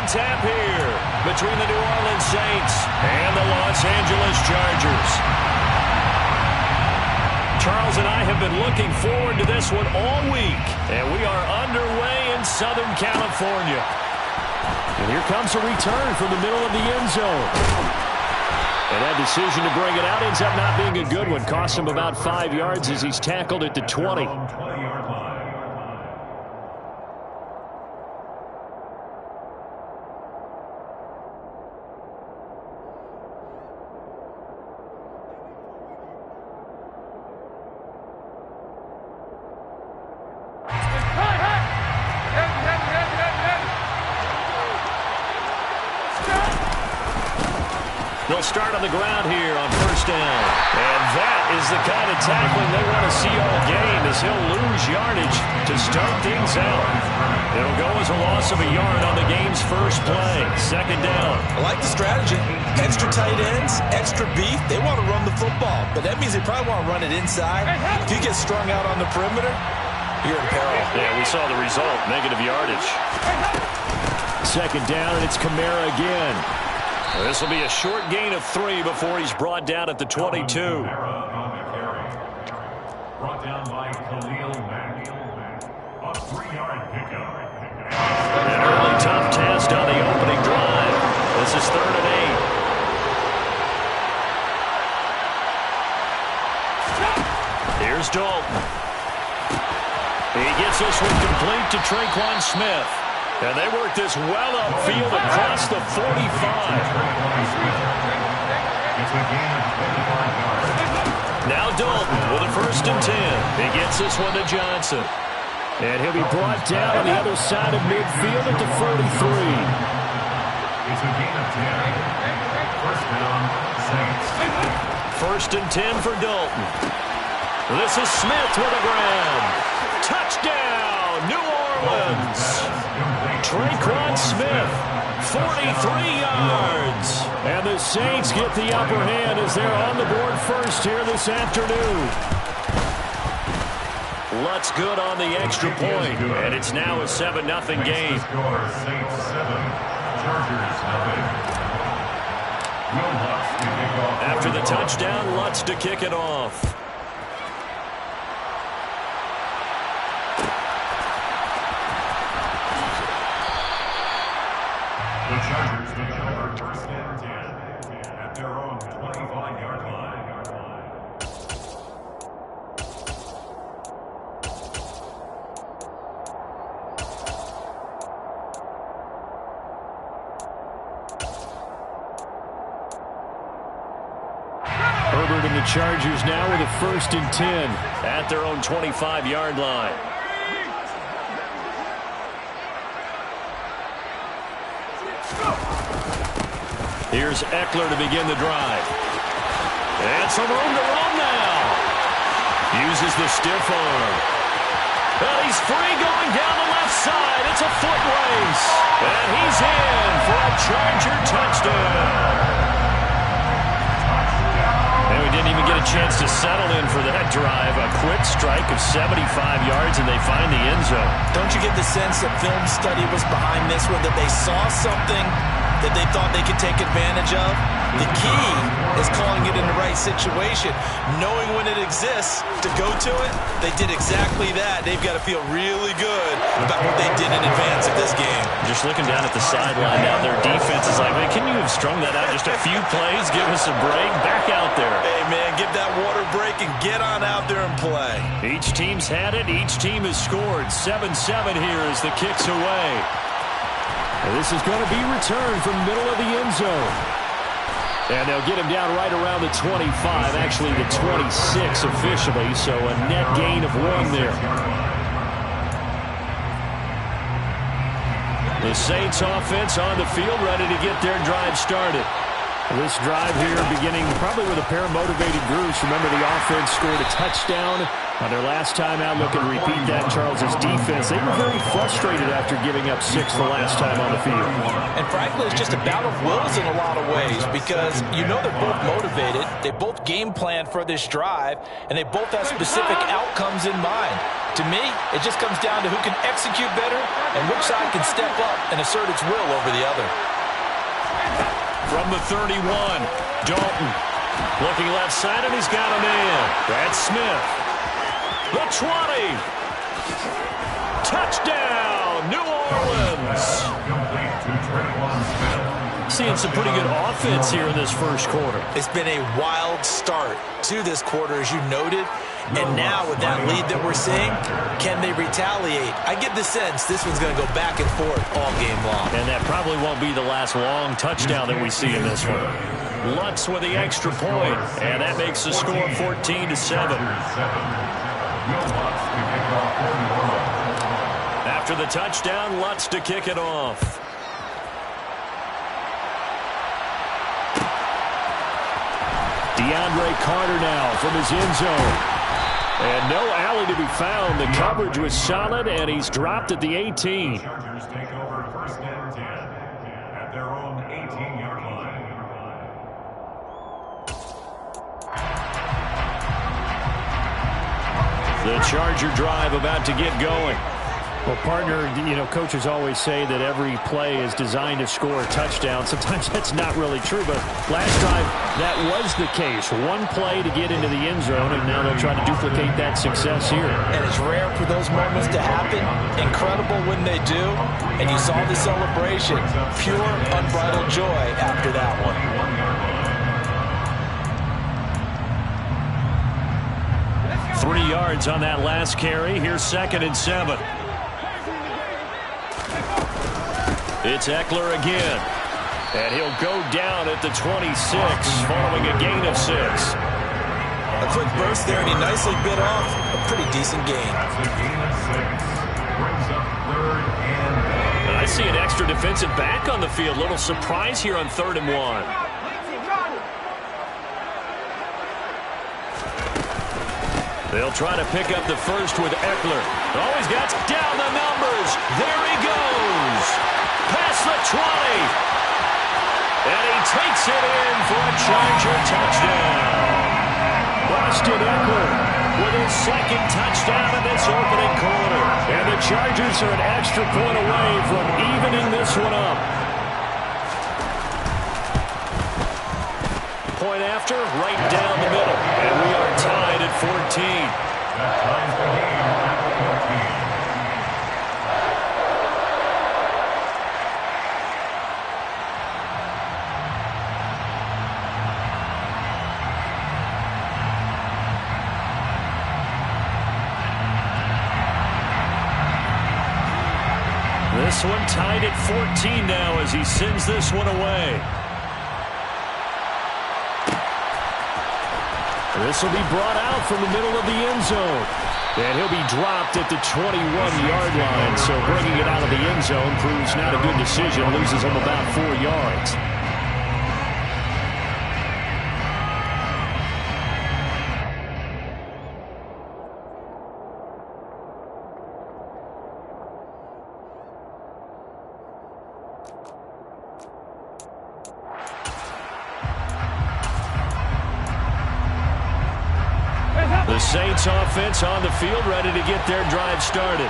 tap here between the New Orleans Saints and the Los Angeles Chargers. Charles and I have been looking forward to this one all week, and we are underway in Southern California. And here comes a return from the middle of the end zone. And that decision to bring it out ends up not being a good one. Cost him about 5 yards as he's tackled at the 20. They'll start on the ground here on first down. And that is the kind of tackling they want to see all game, as he'll lose yardage to start things out. It'll go as a loss of a yard on the game's first play. Second down. I like the strategy. Extra tight ends, extra beef. They want to run the football, but that means they probably want to run it inside. If you get strung out on the perimeter, you're in peril. Yeah, we saw the result, negative yardage. Second down, and it's Kamara again. This will be a short gain of 3 before he's brought down at the 22. Brought down by Khalil Mack. A 3-yard pickup. An early tough test on the opening drive. This is 3rd and 8. Here's Dalton. He gets this one complete to Traquan Smith. And they work this well upfield across the 45. Now Dalton with a 1st and 10. He gets this one to Johnson. And he'll be brought down on the other side of midfield at the 43. It's a gain of 10. 1st and 10 for Dalton. This is Smith with a grab. Touchdown, New Orleans. Traquan Smith, 43 yards. And the Saints get the upper hand as they're on the board first here this afternoon. Lutz good on the extra point, and it's now a 7-0 game. After the touchdown, Lutz to kick it off. The Chargers take over 1st and 10 at their own 25-yard line. Herbert and the Chargers now with a 1st and 10 at their own 25-yard line. Here's Eckler to begin the drive. And some room to run now. Uses the stiff arm. And he's free going down the left side. It's a foot race. And he's in for a Charger touchdown. And we didn't even get a chance to settle in for that drive. A quick strike of 75 yards, and they find the end zone. Don't you get the sense that film study was behind this one, that they saw something that they thought they could take advantage of? The key is calling it in the right situation. Knowing when it exists to go to it, they did exactly that. They've got to feel really good about what they did in advance of this game. Just looking down at the sideline now, their defense is like, man, can you have strung that out just a few plays? Give us a break. Back out there. Hey, man, give that water break and get on out there and play. Each team's had it. Each team has scored. 7-7 here as the kick's away. And this is going to be returned from the middle of the end zone. And they'll get him down right around the 25, actually the 26 officially, so a net gain of 1 there. The Saints offense on the field, ready to get their drive started. This drive here beginning probably with a pair of motivated groups. Remember, the offense scored a touchdown On their last time out, looking to repeat that, Charles's defense, they were very frustrated after giving up 6 the last time on the field. And frankly, it's just a battle of wills in a lot of ways because you know they're both motivated, they both game plan for this drive, and they both have specific outcomes in mind. To me, it just comes down to who can execute better and which side can step up and assert its will over the other. From the 31, Dalton looking left side, and he's got a man. That's Smith. The 20. Touchdown, New Orleans. Seeing some pretty good offense here in this first quarter. It's been a wild start to this quarter, as you noted. And now with that lead that we're seeing, can they retaliate? I get the sense this one's going to go back and forth all game long. And that probably won't be the last long touchdown that we see in this one. Lutz with the extra point, and that makes the score 14-7. After the touchdown, Lutz to kick it off. DeAndre Carter now from his end zone. And no alley to be found. The coverage was solid, and he's dropped at the 18. Chargers take over 1st and 10 at their own 18-yard line. The Charger drive about to get going. Well, partner, you know, coaches always say that every play is designed to score a touchdown. Sometimes that's not really true, but last time that was the case. One play to get into the end zone, and now they'll try to duplicate that success here. And it's rare for those moments to happen. Incredible when they do. And you saw the celebration. Pure, unbridled joy after that one. 3 yards on that last carry. Here's 2nd and 7. It's Eckler again. And he'll go down at the 26 following a gain of 6. A quick burst there, and he nicely bit off a pretty decent gain. And I see an extra defensive back on the field. Little surprise here on 3rd and 1. They'll try to pick up the first with Eckler. Oh, he's got down the numbers. There he goes. Past the 20. And he takes it in for a Charger touchdown. Austin Eckler with his 2nd touchdown in this opening quarter. And the Chargers are an extra point away from evening this one up. Point after, right down the middle. And we are tied at 14. That ties the game at 14. This one tied at 14 now as he sends this one away. This will be brought out from the middle of the end zone. And he'll be dropped at the 21-yard line. So bringing it out of the end zone proves not a good decision. Loses him about 4 yards. The Saints offense on the field, ready to get their drive started.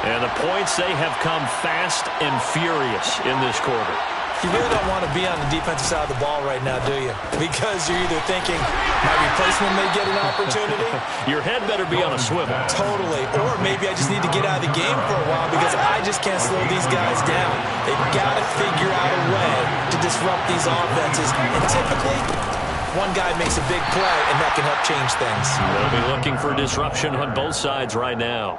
And the points, they have come fast and furious in this quarter. You really don't want to be on the defensive side of the ball right now, do you? Because you're either thinking my replacement may get an opportunity. Your head better be on a swivel. Totally. Or maybe I just need to get out of the game for a while because I just can't slow these guys down. They've got to figure out a way to disrupt these offenses. And typically, one guy makes a big play, and that can help change things. They'll be looking for disruption on both sides right now.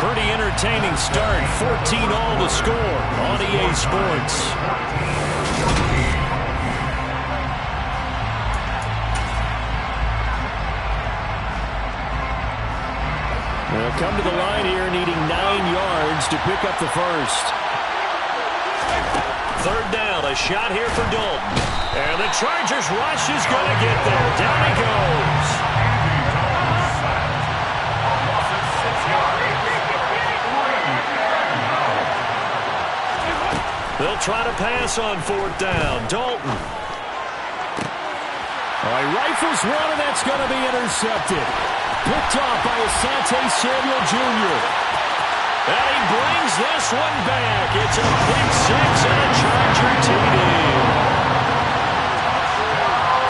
Pretty entertaining start. 14-all the score on EA Sports. They'll come to the line here needing 9 yards to pick up the first. Third down, a shot here for Dalton. And the Chargers rush is going to get there. Down he goes. They'll try to pass on fourth down. Dalton. All right, rifles one, and that's going to be intercepted. Picked off by Asante Samuel Jr. And he brings this one back. It's a big 6 and a Charger TD.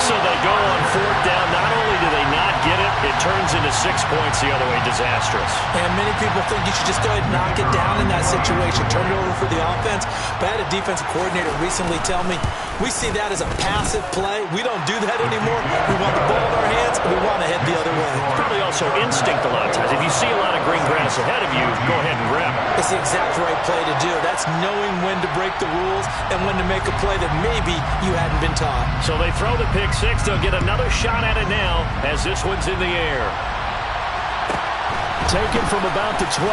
So they go on fourth down. Not only do they not get it, it turns into 6 points the other way. Disastrous. And many people think you should just go ahead and knock it down in that situation. Turn it over for the offense. But I had a defensive coordinator recently tell me, we see that as a passive play. We don't do that anymore. We want the ball in our hands, and we want to head the other way. Probably also instinct a lot of times. If you see a lot of green grass ahead of you, go ahead and grab it. It's the exact right play to do. That's knowing when to break the rules and when to make a play that maybe you hadn't been taught. So they throw the pick 6. They'll get another shot at it now as this one's in the air. Taken from about the 12.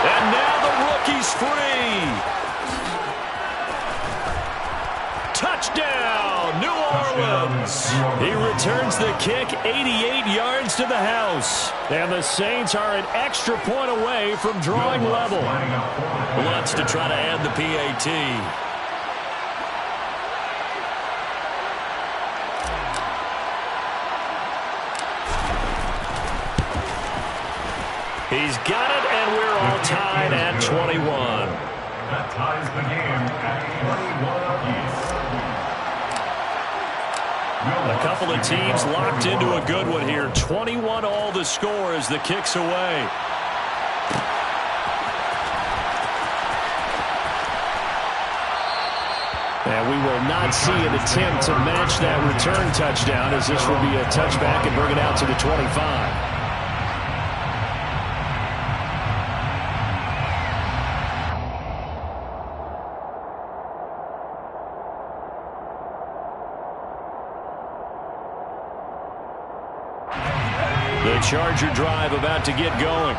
And now the rookie's free. Touchdown, New Orleans. He returns the kick 88 yards to the house. And the Saints are an extra point away from drawing level. Lutz to try to add the PAT. He's got it, and we're all tied at 21. That ties the game at 21 apiece. A couple of teams locked into a good one here. 21 all the score as the kick's away. And we will not see an attempt to match that return touchdown, as this will be a touchback and bring it out to the 25. The Charger drive about to get going.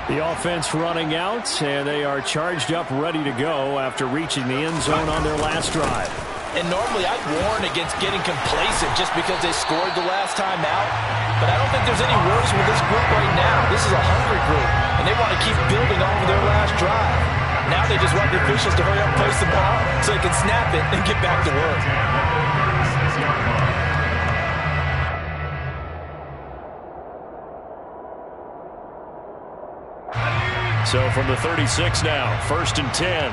The offense running out, and they are charged up, ready to go after reaching the end zone on their last drive. And normally I'd warn against getting complacent just because they scored the last time out. But I don't think there's any worries with this group right now. This is a hungry group, and they want to keep building off of their last drive. Now they just want the officials to hurry up and place the ball so they can snap it and get back to work. So from the 36 now, 1st and 10.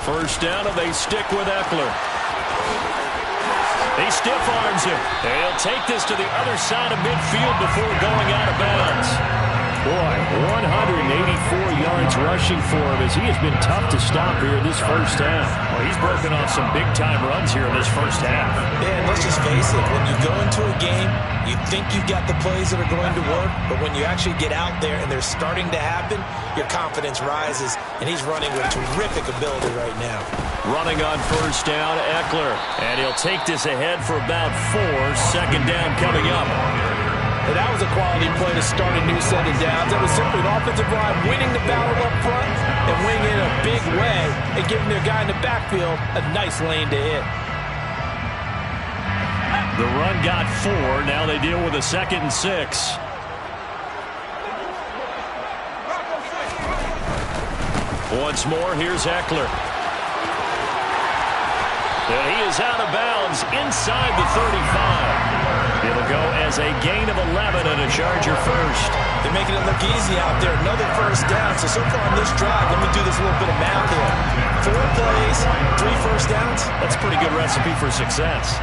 First down, and they stick with Eckler. He stiff arms him. They'll take this to the other side of midfield before going out of bounds. Boy, 184 yards rushing for him as he has been tough to stop here this first half. Well, he's broken off some big-time runs here in this first half. And let's just face it, when you go into a game, you think you've got the plays that are going to work, but when you actually get out there and they're starting to happen, your confidence rises, and he's running with terrific ability right now. Running on first down, Eckler. And he'll take this ahead for about 4. Second down coming up. And that was a quality play to start a new set of downs. That was simply an offensive line winning the battle up front and winning in a big way and giving their guy in the backfield a nice lane to hit. The run got 4. Now they deal with a 2nd and 6. Once more, here's Eckler. And he is out of bounds inside the 35. It'll go as a gain of 11 and a Charger first. They're making it look easy out there. Another first down. So far on this drive, let me do this little bit of math here. 4 plays, 3 first downs. That's a pretty good recipe for success.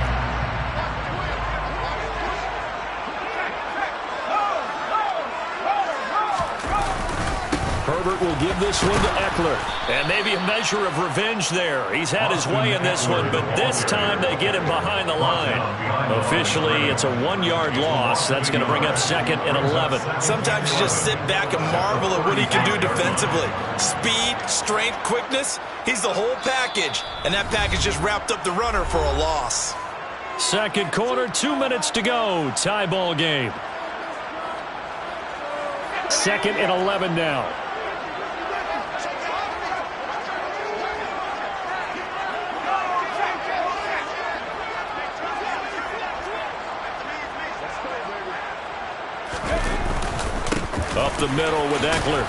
Herbert Herbert will give this one to Eckler. And maybe a measure of revenge there. He's had his way in this one, but this time they get him behind the line. Officially, it's a 1-yard loss. That's going to bring up 2nd and 11. Sometimes you just sit back and marvel at what he can do defensively. Speed, strength, quickness. He's the whole package. And that package just wrapped up the runner for a loss. Second quarter, 2 minutes to go. Tie ball game. 2nd and 11 now. Up the middle with Eckler.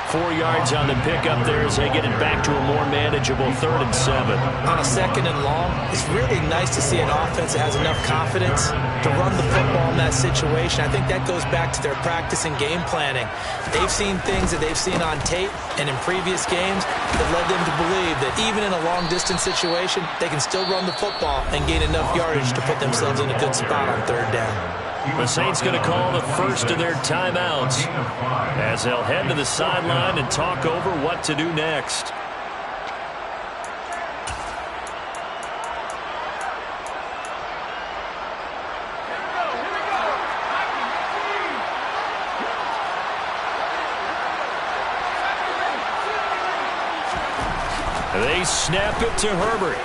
4 yards on the pickup there as they get it back to a more manageable 3rd and 7. On a 2nd and long, it's really nice to see an offense that has enough confidence to run the football in that situation. I think that goes back to their practice and game planning. They've seen things that they've seen on tape and in previous games that led them to believe that even in a long-distance situation, they can still run the football and gain enough yardage to put themselves in a good spot on 3rd down. The Saints going to call the first of their timeouts as they'll head to the sideline and talk over what to do next. They snap it to Herbert.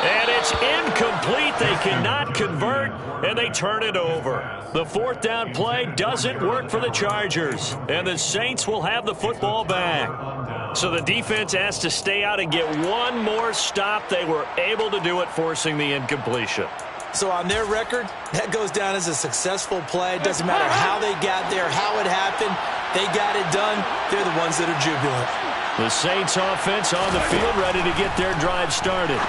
And it's incomplete. They cannot convert, and they turn it over. The 4th down play doesn't work for the Chargers, and the Saints will have the football back. So the defense has to stay out and get one more stop. They were able to do it, forcing the incompletion. So on their record, that goes down as a successful play. It doesn't matter how they got there, how it happened. They got it done. They're the ones that are jubilant. The Saints offense on the field, ready to get their drive started.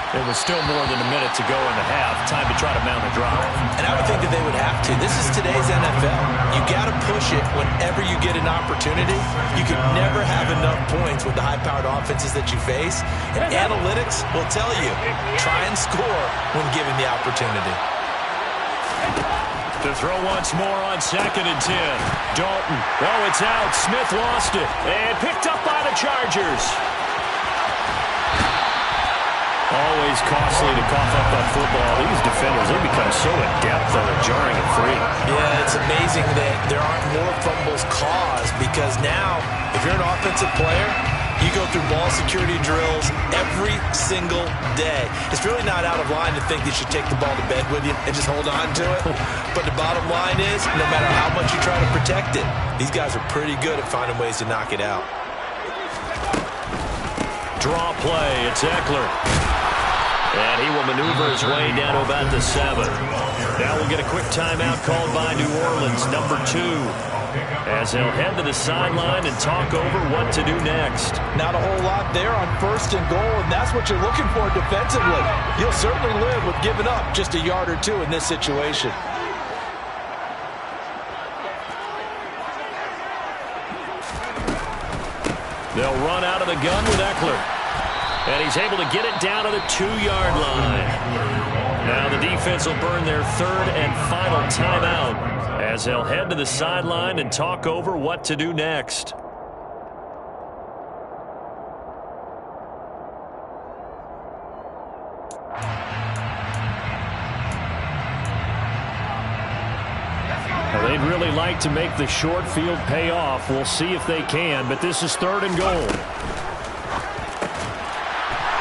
There was still more than a minute to go in the half. Time to try to mount a drive. And I would think that they would have to. This is today's NFL. You got to push it whenever you get an opportunity. You can never have enough points with the high-powered offenses that you face. And analytics will tell you, try and score when given the opportunity. To throw once more on 2nd and 10. Dalton. Oh, it's out. Smith lost it. And picked up by the Chargers. Always costly to cough up that football. These defenders, they become so adept on jarring it free. Yeah, it's amazing that there aren't more fumbles caused because now, if you're an offensive player, you go through ball security drills every single day. It's really not out of line to think that you should take the ball to bed with you and just hold on to it. But the bottom line is, no matter how much you try to protect it, these guys are pretty good at finding ways to knock it out. Draw play. It's Eckler. And he will maneuver his way down to about the 7. Now we'll get a quick timeout called by New Orleans, number 2, as they'll head to the sideline and talk over what to do next. Not a whole lot there on 1st and goal, and that's what you're looking for defensively. You'll certainly live with giving up just a yard or 2 in this situation. They'll run out of the gun with Eckler. And he's able to get it down to the 2-yard line. Now the defense will burn their 3rd and final timeout as they'll head to the sideline and talk over what to do next. Now they'd really like to make the short field pay off. We'll see if they can, but this is 3rd and goal.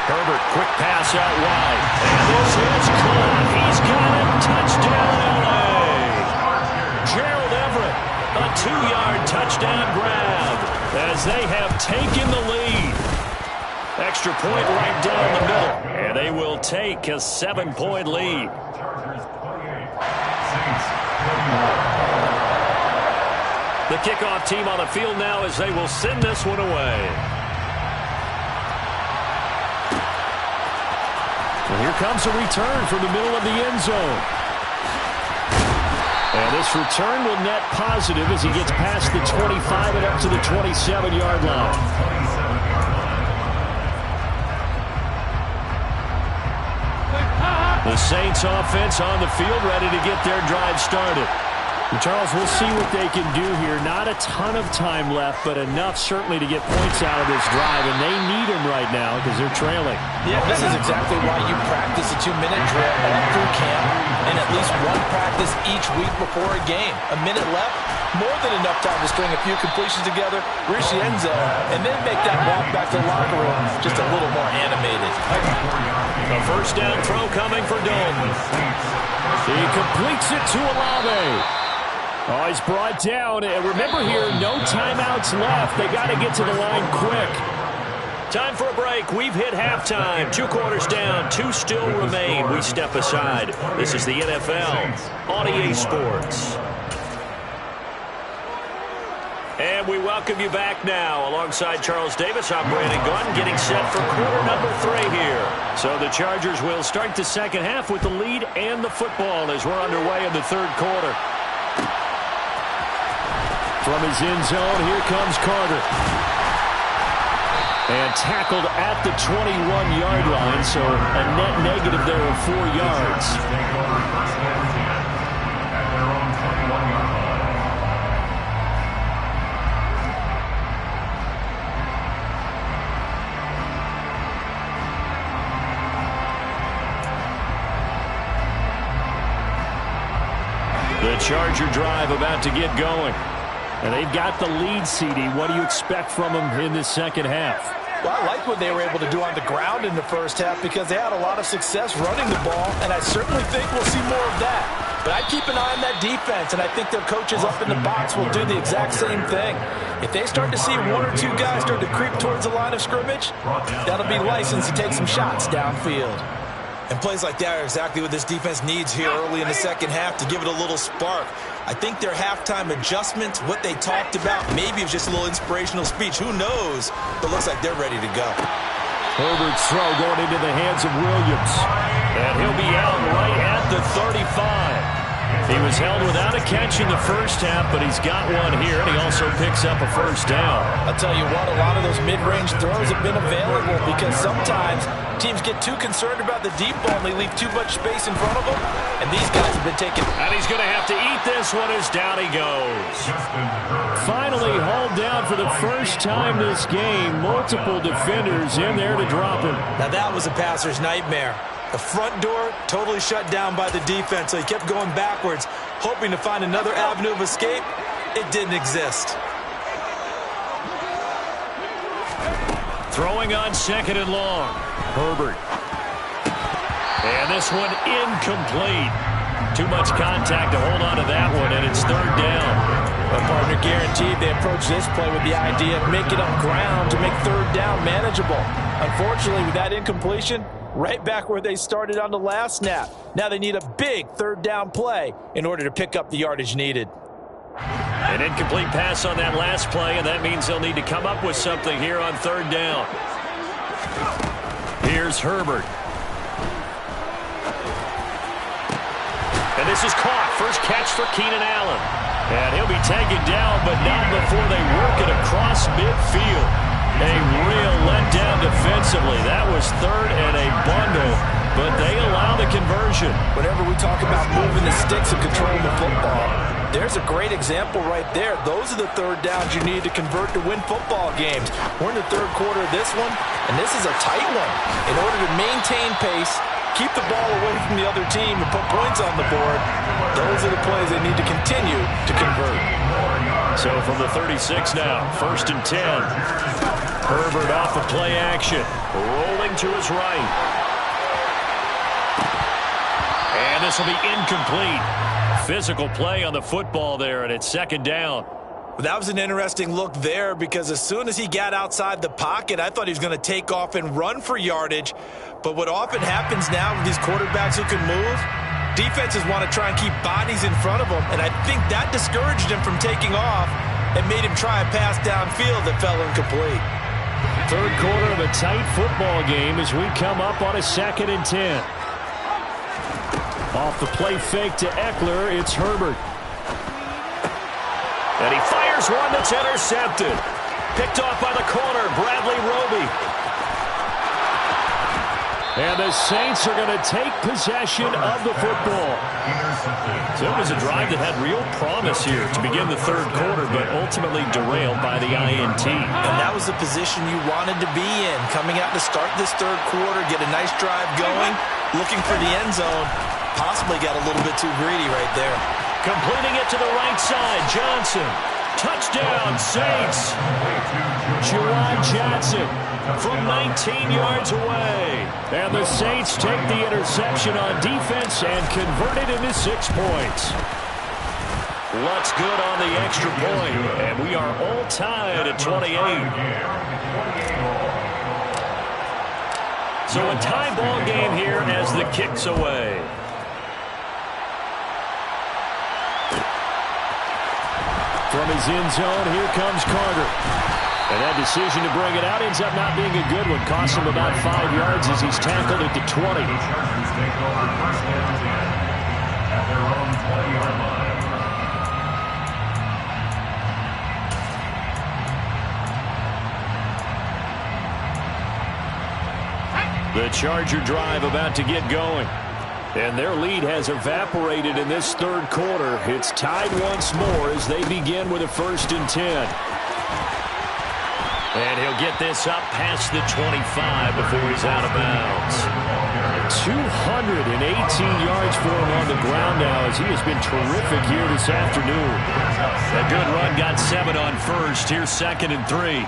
Herbert, quick pass out wide. And this is caught. He's got it. Touchdown, L.A. Gerald Everett, a 2-yard touchdown grab as they have taken the lead. Extra point right down the middle. And they will take a 7-point lead. The kickoff team on the field now as they will send this one away. And here comes a return from the middle of the end zone. And this return will net positive as he gets past the 25 and up to the 27-yard line. The Saints offense on the field ready to get their drive started. Charles, we'll see what they can do here. Not a ton of time left, but enough certainly to get points out of this drive, and they need them right now because they're trailing. Yeah, this is exactly why you practice a 2-minute drill all through camp and at least one practice each week before a game. A minute left, more than enough time to string a few completions together, reach the end zone, and then make that walk back to the locker room just a little more animated. A first down throw coming for Dalton. He completes it to Olave. Oh, he's brought down. And remember here, no timeouts left. They got to get to the line quick. Time for a break. We've hit halftime. 2 quarters down. 2 still remain. We step aside. This is the NFL on EA Sports. And we welcome you back now. Alongside Charles Davis, I'm Brandon Gunn, getting set for quarter number 3 here. So the Chargers will start the second half with the lead and the football as we're underway in the third quarter. From his end zone, here comes Carter. And tackled at the 21-yard line, so a net negative there of 4 yards. The Charger drive about to get going. And they've got the lead, CD. What do you expect from them in this second half? Well, I like what they were able to do on the ground in the first half because they had a lot of success running the ball, and I certainly think we'll see more of that. But I keep an eye on that defense, and I think their coaches up in the box will do the exact same thing. If they start to see 1 or 2 guys start to creep towards the line of scrimmage, that'll be license to take some shots downfield. And plays like that are exactly what this defense needs here early in the second half to give it a little spark. I think their halftime adjustments, what they talked about, maybe it was just a little inspirational speech. Who knows? But looks like they're ready to go. Herbert's throw going into the hands of Williams. And he'll be out right at the 35. He was held without a catch in the first half, but he's got one here, and he also picks up a first down. I'll tell you what, a lot of those mid-range throws have been available because sometimes teams get too concerned about the deep ball and they leave too much space in front of them, and these guys have been taking. And he's going to have to eat this one as down he goes. Finally hauled down for the first time this game. Multiple defenders in there to drop him. Now that was a passer's nightmare. The front door totally shut down by the defense, so he kept going backwards, hoping to find another avenue of escape. It didn't exist. Throwing on 2nd and long. Herbert. And this one incomplete. Too much contact to hold on to that one, and it's 3rd down. A partner guaranteed they approach this play with the idea of making up ground to make 3rd down manageable. Unfortunately, with that incompletion, right back where they started on the last snap. Now they need a big 3rd down play in order to pick up the yardage needed. An incomplete pass on that last play, and that means they'll need to come up with something here on 3rd down. Here's Herbert. And this is caught. First catch for Keenan Allen. And he'll be taken down, but not before they work it across midfield. A real letdown defensively. That was 3rd and a bundle, but they allow the conversion. Whenever we talk about moving the sticks and controlling the football, there's a great example right there. Those are the 3rd downs you need to convert to win football games. We're in the 3rd quarter of this one, and this is a tight one. In order to maintain pace, keep the ball away from the other team, and put points on the board, those are the plays they need to continue to convert. So from the 36 now, 1st and 10. Herbert off of play action, rolling to his right. And this will be incomplete. Physical play on the football there, and it's 2nd down. Well, that was an interesting look there because as soon as he got outside the pocket, I thought he was going to take off and run for yardage. But what often happens now with these quarterbacks who can move, defenses want to try and keep bodies in front of them, and I think that discouraged him from taking off and made him try a pass downfield that fell incomplete. 3rd quarter of a tight football game as we come up on a 2nd and 10. Off the play fake to Eckler, it's Herbert. And he fires one that's intercepted. Picked off by the corner, Bradley Roby. And the Saints are going to take possession of the football. So it was a drive that had real promise here to begin the third quarter, but ultimately derailed by the INT. And that was the position you wanted to be in. Coming out to start this third quarter, get a nice drive going, looking for the end zone. Possibly got a little bit too greedy right there. Completing it to the right side, Johnson. Touchdown, Saints. Juwan Johnson from 19 yards away. And the Saints take the interception on defense and convert it into 6 points. Looks good on the extra point, and we are all tied at 28. So a tie ball game here as the kick's away. From his end zone, here comes Carter. And that decision to bring it out ends up not being a good one. Costs him about 5 yards as he's tackled at the 20. The Chargers take over first and 10 at their own 20-yard line. The Charger drive about to get going. And their lead has evaporated in this third quarter. It's tied once more as they begin with a 1st and 10. And he'll get this up past the 25 before he's out of bounds. 218 yards for him on the ground now as he has been terrific here this afternoon. A good run, got 7 on first. Here's 2nd and 3.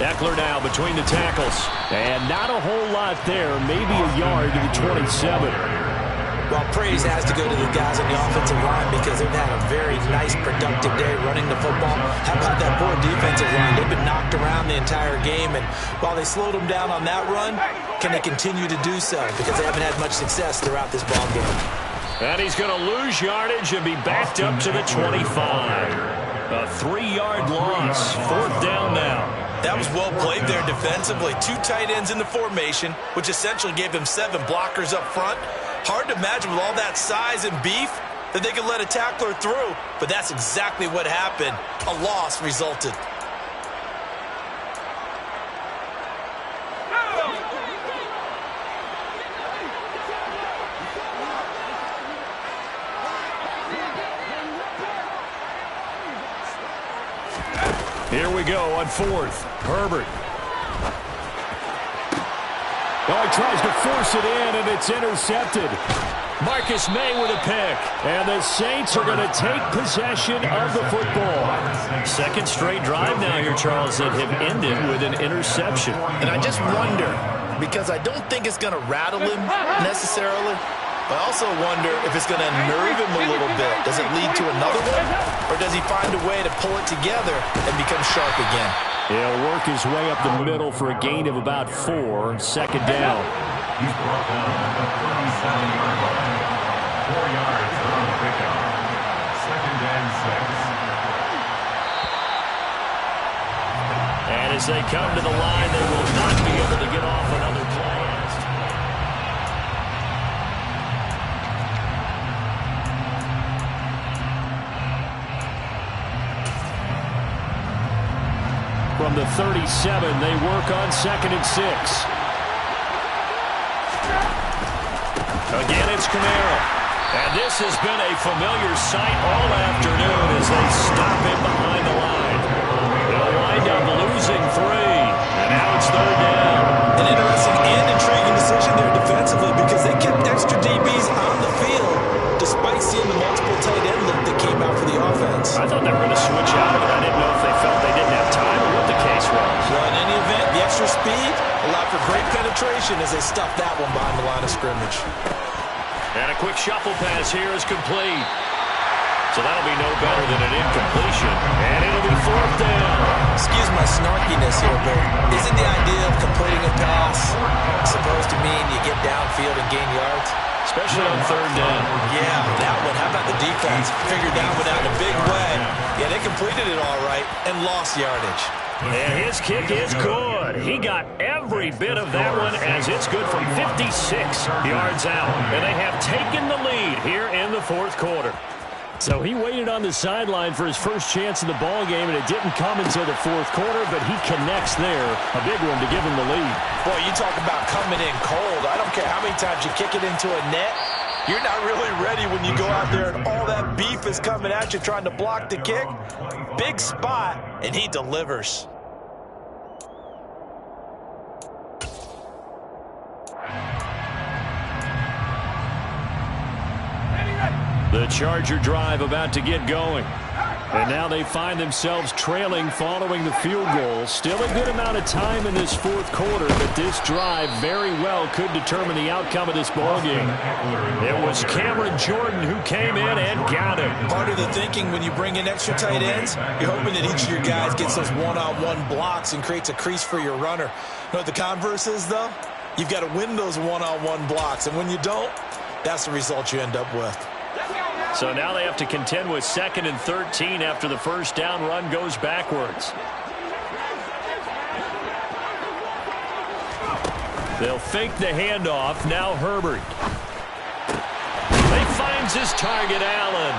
Eckler now between the tackles. And not a whole lot there. Maybe a yard to the 27. Well, praise has to go to the guys on the offensive line because they've had a very nice, productive day running the football. How about that poor defensive line? They've been knocked around the entire game, and while they slowed them down on that run, can they continue to do so? Because they haven't had much success throughout this ball game. And he's going to lose yardage and be backed up to the 25. A 3-yard loss. 4th down now. That was well played there defensively. 2 tight ends in the formation, which essentially gave them 7 blockers up front. Hard to imagine with all that size and beef that they could let a tackler through, but that's exactly what happened. A loss resulted. Here we go on 4th. Herbert. Oh, he tries to force it in, and it's intercepted. Marcus May with a pick. And the Saints are going to take possession of the football. 2nd straight drive now here, Charles, that have ended with an interception. And I just wonder, because I don't think it's going to rattle him necessarily, I also wonder if it's going to nerve him a little bit. Does it lead to another one? Or does he find a way to pull it together and become sharp again? He'll work his way up the middle for a gain of about 4. 2nd down. He's brought down at the 37-yard line. 4 yards on the pickup. 2nd and 6. And as they come to the line, they will not be able to get off another play. From the 37, they work on 2nd and 6. Again, it's Kamara. And this has been a familiar sight all afternoon as they stop him behind the line. They'll wind up losing 3. And now it's 3rd down. An interesting and intriguing decision there defensively because they kept extra DBs on the field despite seeing the multiple tight end look that came out for the offense. I thought they were going to switch out of it. I didn't know if they felt they didn't have time or what the case was. Well, in any event, the extra speed allowed for great penetration as they stuffed that one behind the line of scrimmage. And a quick shuffle pass here is complete. So that'll be no better than an incompletion. And it'll be 4th down. Excuse my snarkiness here, but isn't the idea of completing a pass supposed to mean you get downfield and gain yards? Especially on 3rd down. Yeah, that one. How about the defense? Figured that one out in a big way. Yeah, they completed it all right and lost yardage. And his kick is good. He got every bit of that one as it's good from 56 yards out. And they have taken the lead here in the 4th quarter. So he waited on the sideline for his first chance in the ball game, and it didn't come until the fourth quarter, but he connects there. A big one to give him the lead. Boy, you talk about coming in cold. I don't care how many times you kick it into a net. You're not really ready when you go out there and all that beef is coming at you trying to block the kick. Big spot, and he delivers. The Charger drive about to get going. And now they find themselves trailing following the field goal. Still a good amount of time in this fourth quarter, but this drive very well could determine the outcome of this ballgame. It was Cameron Jordan who came in and got him. Part of the thinking when you bring in extra tight ends, you're hoping that each of your guys gets those one-on-one blocks and creates a crease for your runner. You know what the converse is, though? You've got to win those one-on-one blocks, and when you don't, that's the result you end up with. So now they have to contend with 2nd and 13 after the first down run goes backwards. They'll fake the handoff. Now Herbert. They finds his target, Allen.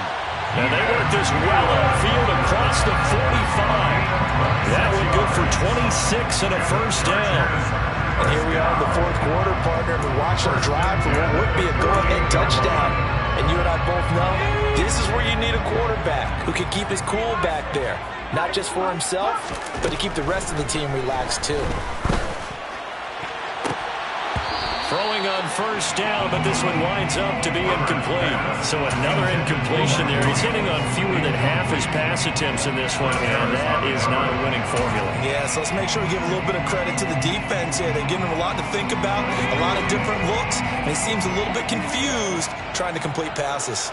And they work this well upfield across the 45. That one good for 26 and a first down. And here we are in the fourth quarter, partner, and we're watching a drive for what would be a go-ahead touchdown. And you and I both know this is where you need a quarterback who can keep his cool back there. Not just for himself, but to keep the rest of the team relaxed too. Throwing on first down, but this one winds up to be incomplete. So another incompletion there. He's hitting on fewer than half his pass attempts in this one, and that is not a winning formula. Yeah, so let's make sure we give a little bit of credit to the defense here. They're giving him a lot to think about, a lot of different looks, and he seems a little bit confused trying to complete passes.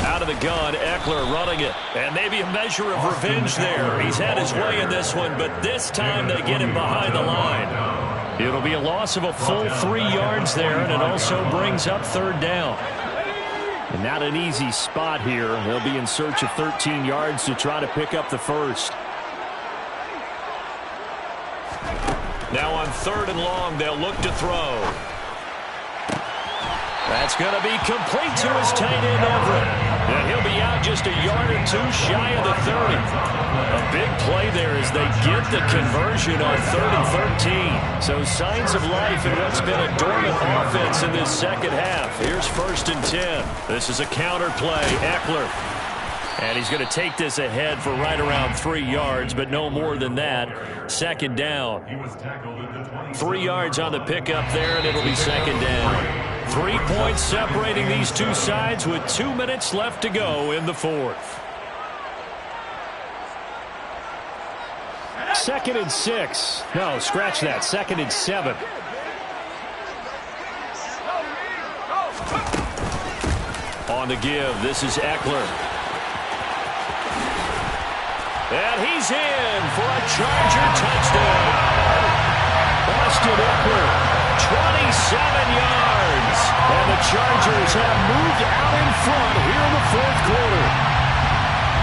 Out of the gun, Eckler running it. And maybe a measure of revenge there. He's had his way in this one, but this time they get him behind the line. It'll be a loss of a full 3 yards there, and it also brings up third down. And not an easy spot here. They'll be in search of 13 yards to try to pick up the first. Now on 3rd and long, they'll look to throw. That's going to be complete to his tight end, Everett. And he'll be out just a yard or 2 shy of the 30. A big play there as they get the conversion on 3rd and 13. So signs of life in what's been a dormant offense in this second half. Here's 1st and 10. This is a counter play. Eckler. And he's going to take this ahead for right around 3 yards, but no more than that. 2nd down. 3 yards on the pickup there, and it'll be 2nd down. 3 points separating these two sides with 2 minutes left to go in the fourth. 2nd and 6. No, scratch that. 2nd and 7. On the give, this is Eckler. And he's in for a Charger touchdown. Austin Eckler, 27 yards. And the Chargers have moved out in front here in the fourth quarter.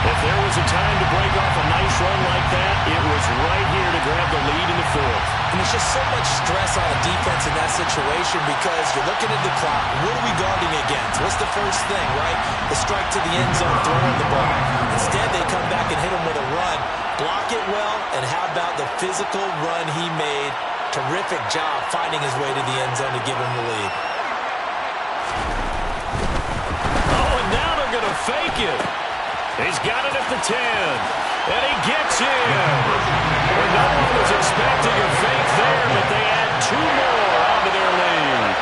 If there was a time to break off a nice run like that, it was right here to grab the lead in the fourth. And there's just so much stress on a defense in that situation because you're looking at the clock. What are we guarding against? What's the first thing, right? The strike to the end zone, throwing the ball. Instead, they come back and hit him with a run. Block it well, and how about the physical run he made? Terrific job finding his way to the end zone to give him the lead. Oh, and now they're going to fake it. He's got it at the 10, and he gets in. Well, no one was expecting a fake there, but they add 2 more onto their lead.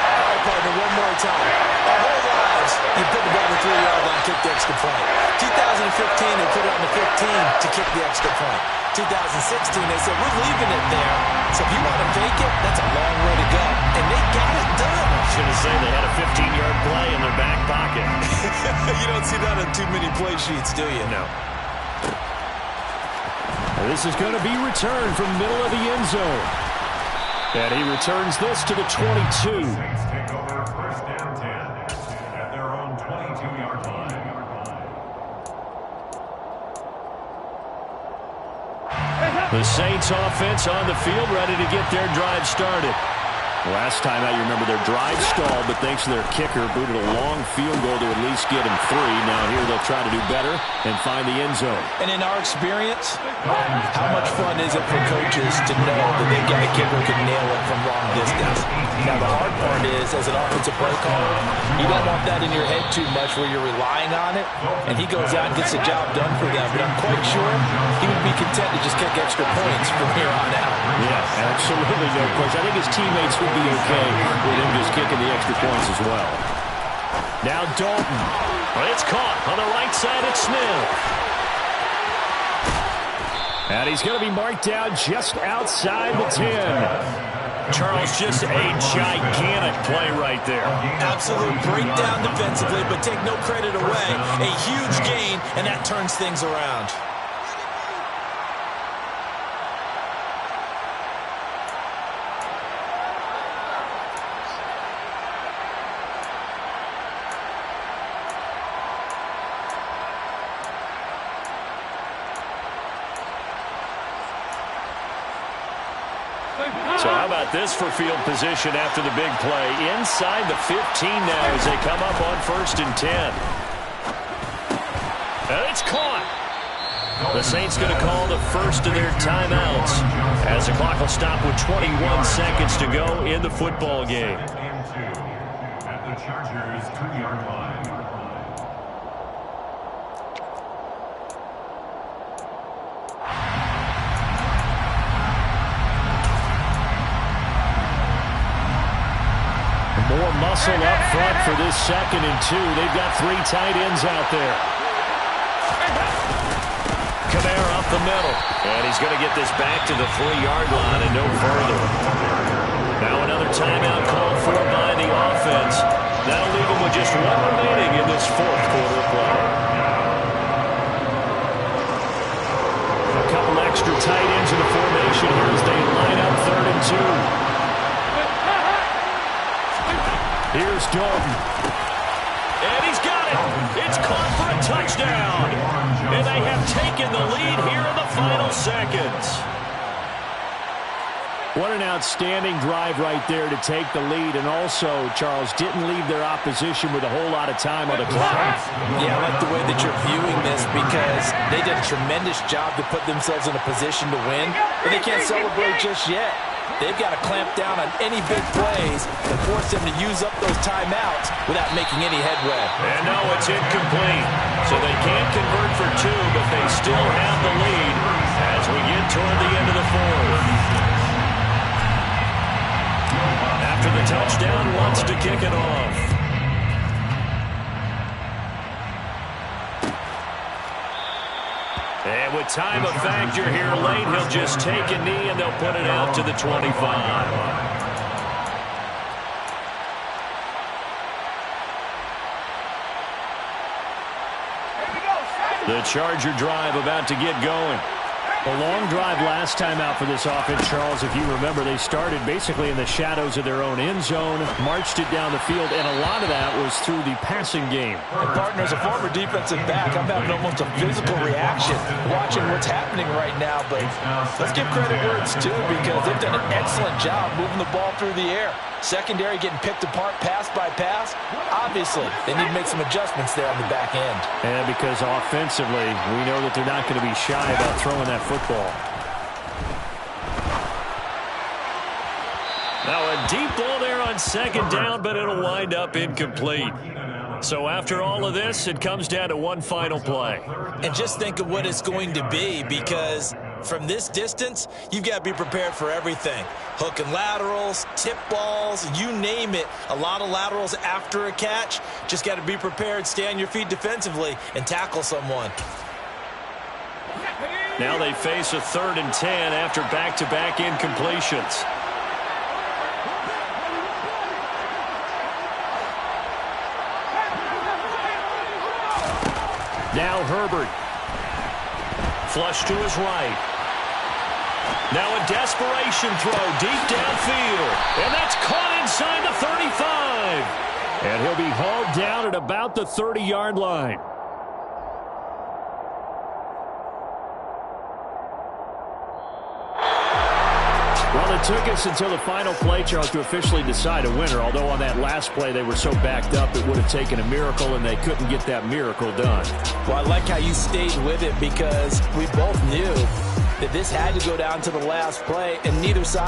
All right, partner, one more time. Our whole lives, you put the ball on the 3-yard line, kick the extra point. 2015, they put it on the 15 to kick the extra point. 2016, they said, we're leaving it there. So if you want to fake it, that's a long way to go. And they got it done. Should have said they had a 15-yard play in their back pocket. You don't see that on too many play sheets, do you? No. This is going to be returned from the middle of the end zone. And he returns this to the 22. Take over 1st and 10 at their own 22-yard line. The Saints offense on the field ready to get their drive started. Last time out, you remember their drive stalled, but thanks to their kicker, booted a long field goal to at least get him 3. Now here they'll try to do better and find the end zone. And in our experience, how much fun is it for coaches to know that they've got a kicker who can nail it from long distance? Now the hard part is, as an offensive play caller, you don't want that in your head too much where you're relying on it, and he goes out and gets the job done for them. But I'm quite sure he would be content to just kick extra points from here on out. Yeah, absolutely no question. I think his teammates would be okay with him just kicking the extra points as well. Now Dalton. It's caught on the right side at Smith. And he's going to be marked down just outside the 10. Charles, just a gigantic play right there. Absolute breakdown defensively, but take no credit away. A huge gain, and that turns things around. So how about this for field position after the big play? Inside the 15 now as they come up on 1st and 10. And it's caught. The Saints going to call the first of their timeouts as the clock will stop with 21 seconds to go in the football game. At the Chargers' 2-yard line. More muscle up front for this 2nd and 2. They've got 3 tight ends out there. Kamara up the middle. And he's going to get this back to the 3-yard line and no further. Now another timeout called for by the offense. That'll leave them with just 1 remaining in this 4th quarter play. A couple extra tight ends in the formation here as they line up 3rd and 2. Here's Dalton. And he's got it. It's caught for a touchdown. And they have taken the lead here in the final seconds. What an outstanding drive right there to take the lead. And also, Charles, didn't leave their opposition with a whole lot of time on the clock. Yeah, I like the way that you're viewing this because they did a tremendous job to put themselves in a position to win. But they can't celebrate just yet. They've got to clamp down on any big plays and force them to use up those timeouts without making any headway. And no, it's incomplete. So they can't convert for 2, but they still have the lead as we get toward the end of the 4th. After the touchdown, wants to kick it off. And with time a factor here late, he'll just take a knee and they'll put it out to the 25. The Charger drive about to get going. A long drive last time out for this offense, Charles. If you remember, they started basically in the shadows of their own end zone, marched it down the field, and a lot of that was through the passing game. And partner, as a former defensive back, I'm having almost a physical reaction watching what's happening right now. But let's give credit where it's due because they've done an excellent job moving the ball through the air. Secondary getting picked apart pass by pass. Obviously, they need to make some adjustments there on the back end. And because offensively, we know that they're not going to be shy about throwing that football. Now a deep ball there on 2nd down, but it'll wind up incomplete. So after all of this, it comes down to one final play. And just think of what it's going to be because from this distance, you've got to be prepared for everything. Hook and laterals, tip balls, you name it. A lot of laterals after a catch. Just got to be prepared, stay on your feet defensively, and tackle someone. Now they face a 3rd and 10 after back-to-back incompletions. Now Herbert. Flush to his right. Now a desperation throw deep downfield. And that's caught inside the 35. And he'll be hauled down at about the 30-yard line. Well, it took us until the final play, Charles, to officially decide a winner, although on that last play they were so backed up it would have taken a miracle, and they couldn't get that miracle done. Well, I like how you stayed with it because we both knew that this had to go down to the last play, and neither side